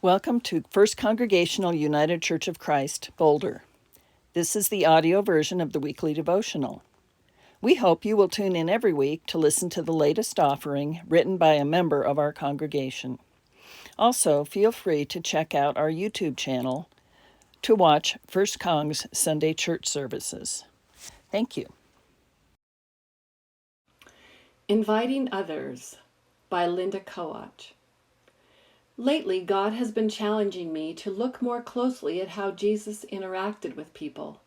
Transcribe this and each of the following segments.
Welcome to First Congregational United Church of Christ, Boulder. This is the audio version of the weekly devotional. We hope you will tune in every week to listen to the latest offering written by a member of our congregation. Also, feel free to check out our YouTube channel to watch First Cong's Sunday church services. Thank you. Inviting Others by Linda Coach. Lately, God has been challenging me to look more closely at how Jesus interacted with people.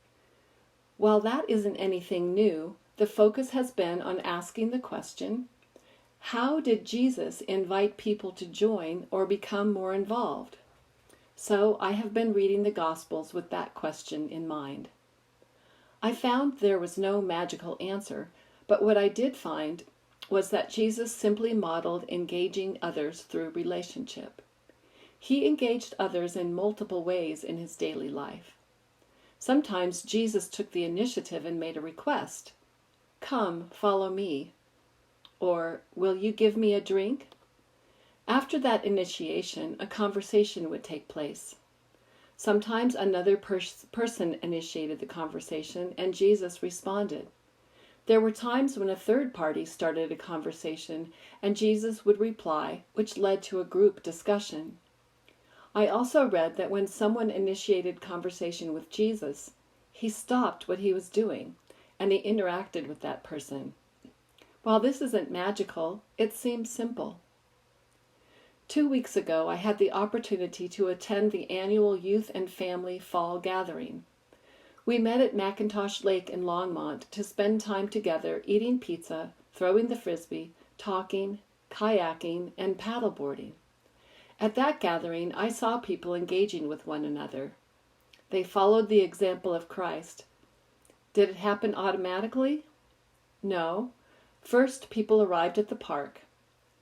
While that isn't anything new, the focus has been on asking the question, how did Jesus invite people to join or become more involved? So I have been reading the Gospels with that question in mind. I found there was no magical answer, but what I did find was that Jesus simply modeled engaging others through relationship. He engaged others in multiple ways in his daily life. Sometimes Jesus took the initiative and made a request. Come, follow me. Or, will you give me a drink? After that initiation, a conversation would take place. Sometimes another person initiated the conversation and Jesus responded. There were times when a third party started a conversation and Jesus would reply, which led to a group discussion. I also read that when someone initiated conversation with Jesus, he stopped what he was doing and he interacted with that person. While this isn't magical, it seems simple. 2 weeks ago, I had the opportunity to attend the annual Youth and Family Fall Gathering. We met at McIntosh Lake in Longmont to spend time together eating pizza, throwing the frisbee, talking, kayaking, and paddleboarding. At that gathering, I saw people engaging with one another. They followed the example of Christ. Did it happen automatically? No. First, people arrived at the park.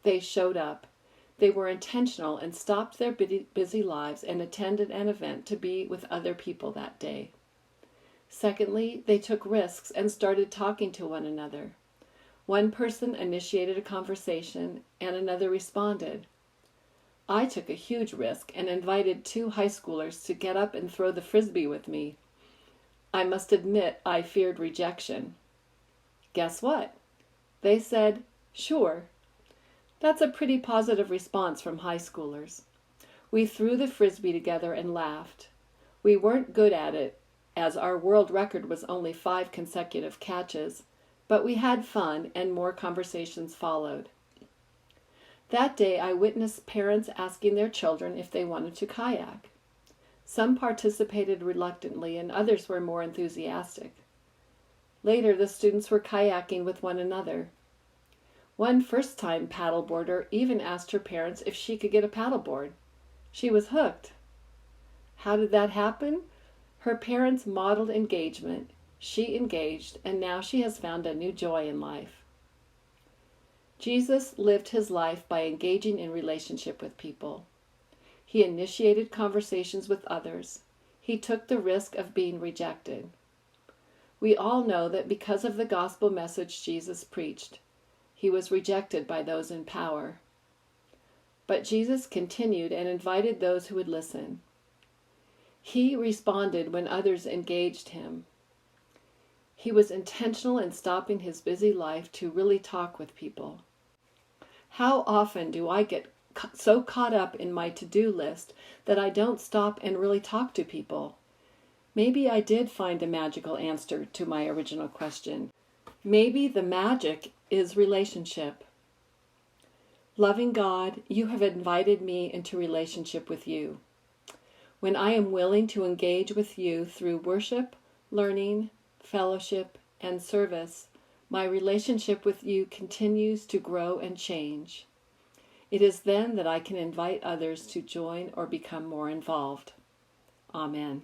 They showed up. They were intentional and stopped their busy lives and attended an event to be with other people that day. Secondly, they took risks and started talking to one another. One person initiated a conversation and another responded. I took a huge risk and invited 2 high schoolers to get up and throw the frisbee with me. I must admit I feared rejection. Guess what? They said, sure. That's a pretty positive response from high schoolers. We threw the frisbee together and laughed. We weren't good at it, as our world record was only 5 consecutive catches, but we had fun and more conversations followed. That day I witnessed parents asking their children if they wanted to kayak. Some participated reluctantly and others were more enthusiastic. Later the students were kayaking with one another. One first-time paddleboarder even asked her parents if she could get a paddleboard. She was hooked. How did that happen? Her parents modeled engagement, she engaged, and now she has found a new joy in life. Jesus lived his life by engaging in relationship with people. He initiated conversations with others. He took the risk of being rejected. We all know that because of the gospel message Jesus preached, he was rejected by those in power. But Jesus continued and invited those who would listen. He responded when others engaged him. He was intentional in stopping his busy life to really talk with people. How often do I get so caught up in my to-do list that I don't stop and really talk to people? Maybe I did find a magical answer to my original question. Maybe the magic is relationship. Loving God, you have invited me into relationship with you. When I am willing to engage with you through worship, learning, fellowship, and service, my relationship with you continues to grow and change. It is then that I can invite others to join or become more involved. Amen.